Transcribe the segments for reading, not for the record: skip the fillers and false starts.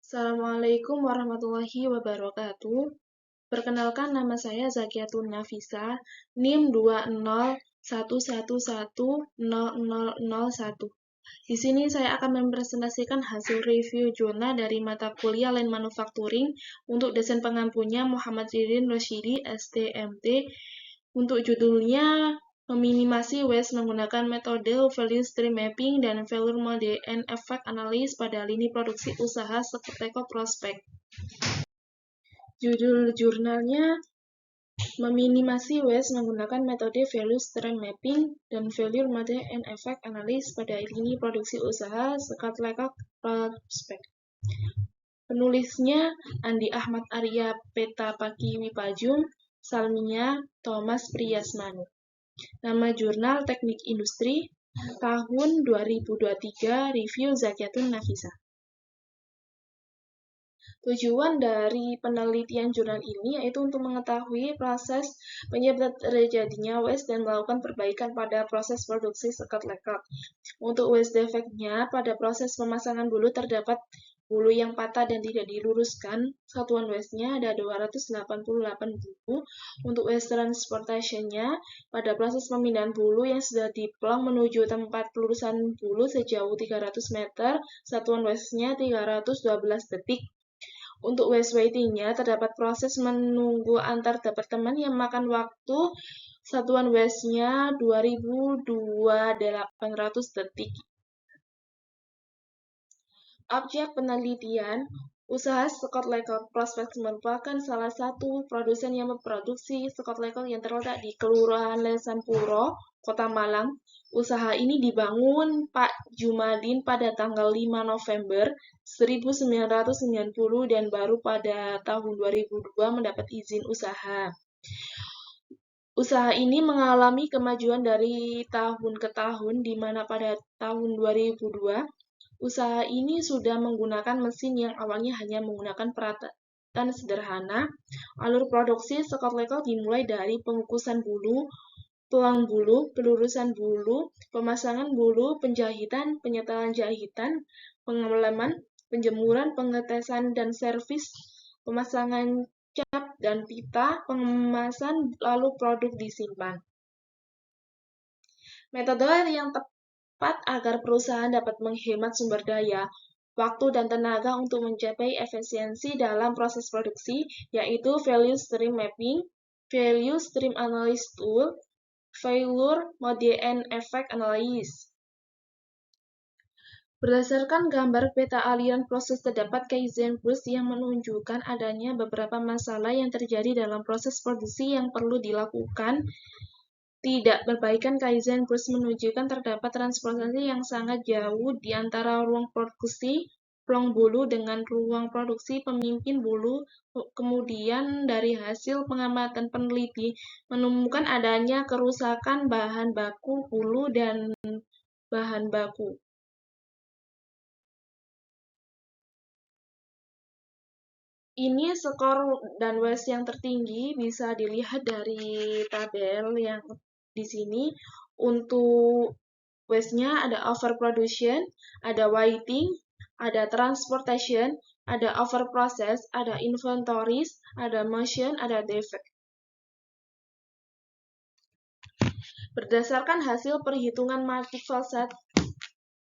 Assalamualaikum warahmatullahi wabarakatuh. Perkenalkan, nama saya Zakiatun Nafisa, NIM 20111100001. Di sini saya akan mempresentasikan hasil review jurnal dari mata kuliah Line Manufacturing untuk dosen pengampunya Muhammad Ririn Rosyidi, STMT. Untuk judulnya, meminimasi waste menggunakan metode value stream mapping dan failure mode and effect analysis pada lini produksi usaha Seketeco Prospek. Judul jurnalnya meminimasi waste menggunakan metode value stream mapping dan failure mode and effect analysis pada lini produksi usaha Seketeco Prospek. Penulisnya Andi Ahmad Arya Peta Paki Wipajum, Salminya Thomas Priyasmanu. Nama jurnal Teknik Industri tahun 2023, review Zakiatun Nafisa. Tujuan dari penelitian jurnal ini yaitu untuk mengetahui proses penyebab terjadinya waste dan melakukan perbaikan pada proses produksi sekat lekak. Untuk waste defect-nya, pada proses pemasangan bulu terdapat bulu yang patah dan tidak diluruskan. Satuan waste-nya ada 288 bulu. Untuk waste transportation-nya, pada proses pemindahan bulu yang sudah diplong menuju tempat pelurusan bulu sejauh 300 meter, satuan waste-nya 312 detik. Untuk waste waiting-nya, terdapat proses menunggu antar departemen yang makan waktu, satuan waste-nya 2.800 detik. Objek penelitian, usaha Seketeco Prospek merupakan salah satu produsen yang memproduksi Seketeco yang terletak di Kelurahan Lesanpuro, Kota Malang. Usaha ini dibangun Pak Jumadin pada tanggal 5 November 1990 dan baru pada tahun 2002 mendapat izin usaha. Usaha ini mengalami kemajuan dari tahun ke tahun, di mana pada tahun 2002, usaha ini sudah menggunakan mesin yang awalnya hanya menggunakan peralatan sederhana. Alur produksi Seketeco dimulai dari pengukusan bulu, tulang bulu, pelurusan bulu, pemasangan bulu, penjahitan, penyetelan jahitan, pengeleman, penjemuran, pengetesan dan servis, pemasangan cap dan pita, pengemasan, lalu produk disimpan. Metode yang tepat agar perusahaan dapat menghemat sumber daya, waktu dan tenaga untuk mencapai efisiensi dalam proses produksi, yaitu value stream mapping, value stream analysis tool, failure mode and effect analysis. Berdasarkan gambar peta aliran proses terdapat Kaizen Brush yang menunjukkan adanya beberapa masalah yang terjadi dalam proses produksi yang perlu dilakukan. Tidak berbaikan Kaizen Brush menunjukkan terdapat transportasi yang sangat jauh di antara ruang produksi plong bulu dengan ruang produksi pemimpin bulu. Kemudian dari hasil pengamatan peneliti menemukan adanya kerusakan bahan baku bulu dan bahan baku. Ini skor dan waste yang tertinggi bisa dilihat dari tabel yang di sini. Untuk waste-nya ada overproduction, ada waiting, ada transportation, ada overprocess, ada inventories, ada motion, ada defect. Berdasarkan hasil perhitungan multiple set,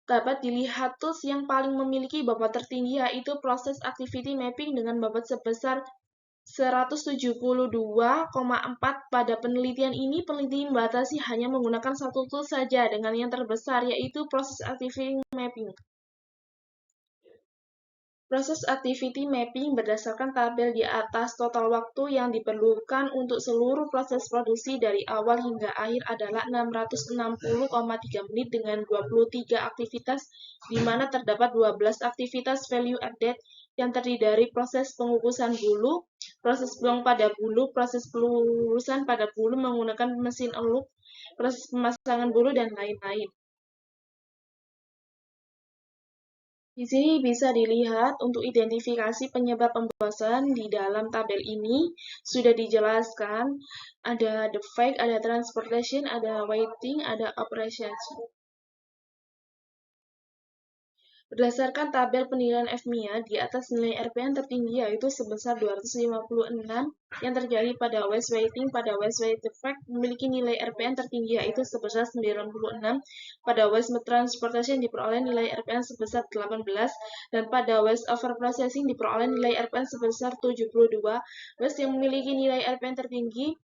dapat dilihat tools yang paling memiliki bobot tertinggi yaitu proses activity mapping dengan bobot sebesar 172,4. Pada penelitian ini, peneliti membatasi hanya menggunakan satu tool saja dengan yang terbesar, yaitu proses activity mapping. Proses activity mapping berdasarkan tabel di atas total waktu yang diperlukan untuk seluruh proses produksi dari awal hingga akhir adalah 660,3 menit dengan 23 aktivitas, di mana terdapat 12 aktivitas value added yang terdiri dari proses pengukusan bulu, proses plong pada bulu, proses pelurusan pada bulu menggunakan mesin eluk, proses pemasangan bulu, dan lain-lain. Di sini bisa dilihat untuk identifikasi penyebab pembosan di dalam tabel ini sudah dijelaskan. Ada defect, ada transportation, ada waiting, ada operation. Berdasarkan tabel penilaian FMIA, di atas nilai RPN tertinggi yaitu sebesar 256 yang terjadi pada waste weighting. Pada waste weight effect memiliki nilai RPN tertinggi yaitu sebesar 96, pada waste transportation diperoleh nilai RPN sebesar 18, dan pada waste over processing diperoleh nilai RPN sebesar 72. Waste yang memiliki nilai RPN tertinggi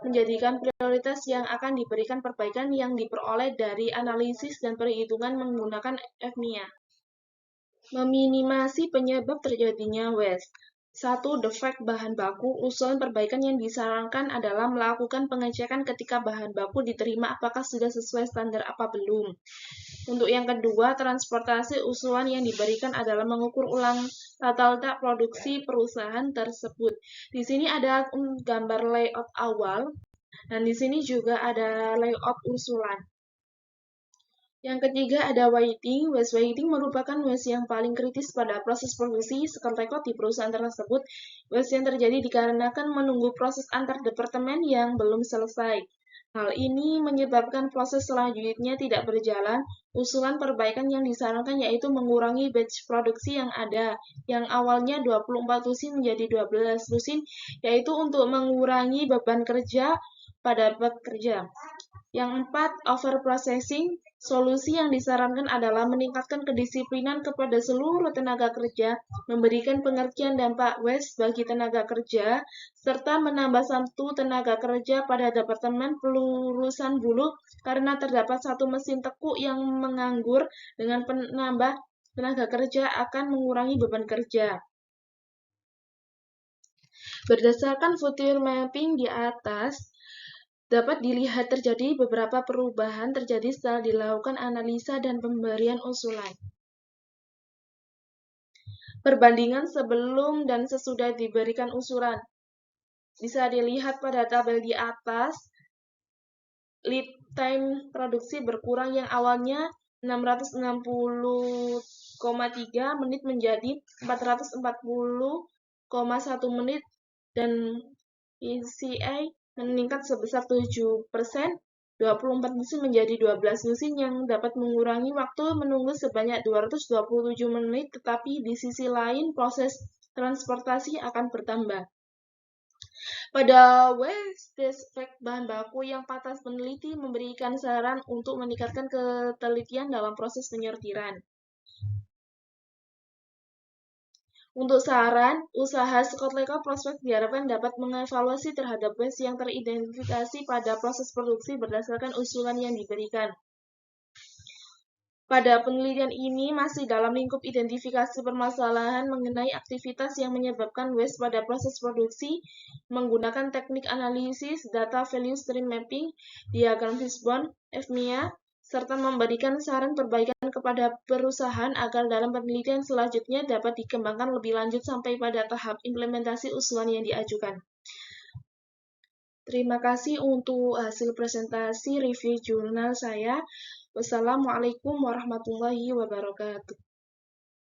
menjadikan prioritas yang akan diberikan perbaikan yang diperoleh dari analisis dan perhitungan menggunakan FMIA. Meminimasi penyebab terjadinya waste. 1. Defect bahan baku. Usulan perbaikan yang disarankan adalah melakukan pengecekan ketika bahan baku diterima apakah sudah sesuai standar apa belum. Untuk yang kedua, transportasi. Usulan yang diberikan adalah mengukur ulang tata letak produksi perusahaan tersebut. Di sini ada gambar layout awal, dan di sini juga ada layout usulan. Yang ketiga ada weighting. Waste weighting merupakan waste yang paling kritis pada proses produksi sekal record di perusahaan tersebut. Waste yang terjadi dikarenakan menunggu proses antar departemen yang belum selesai. Hal ini menyebabkan proses selanjutnya tidak berjalan. Usulan perbaikan yang disarankan yaitu mengurangi batch produksi yang ada, yang awalnya 24 lusin menjadi 12 lusin, yaitu untuk mengurangi beban kerja pada pekerja. Yang 4, over processing. Solusi yang disarankan adalah meningkatkan kedisiplinan kepada seluruh tenaga kerja, memberikan pengertian dampak waste bagi tenaga kerja, serta menambah satu tenaga kerja pada departemen pelurusan bulu karena terdapat satu mesin tekuk yang menganggur. Dengan penambah tenaga kerja akan mengurangi beban kerja. Berdasarkan future mapping di atas, dapat dilihat terjadi beberapa perubahan terjadi setelah dilakukan analisa dan pemberian usulan. Perbandingan sebelum dan sesudah diberikan usulan. Bisa dilihat pada tabel di atas, lead time produksi berkurang yang awalnya 660,3 menit menjadi 440,1 menit, dan ECA meningkat sebesar 7%, 24 lusin menjadi 12 lusin yang dapat mengurangi waktu menunggu sebanyak 227 menit, tetapi di sisi lain proses transportasi akan bertambah. Pada waste defect bahan baku yang patah, peneliti memberikan saran untuk meningkatkan ketelitian dalam proses penyortiran. Untuk saran, usaha Scott Legal Prospect diharapkan dapat mengevaluasi terhadap waste yang teridentifikasi pada proses produksi berdasarkan usulan yang diberikan. Pada penelitian ini masih dalam lingkup identifikasi permasalahan mengenai aktivitas yang menyebabkan waste pada proses produksi menggunakan teknik analisis data value stream mapping, diagram fishbone, FMIA, serta memberikan saran perbaikan kepada perusahaan agar dalam penelitian selanjutnya dapat dikembangkan lebih lanjut sampai pada tahap implementasi usulan yang diajukan. Terima kasih untuk hasil presentasi review jurnal saya. Wassalamualaikum warahmatullahi wabarakatuh.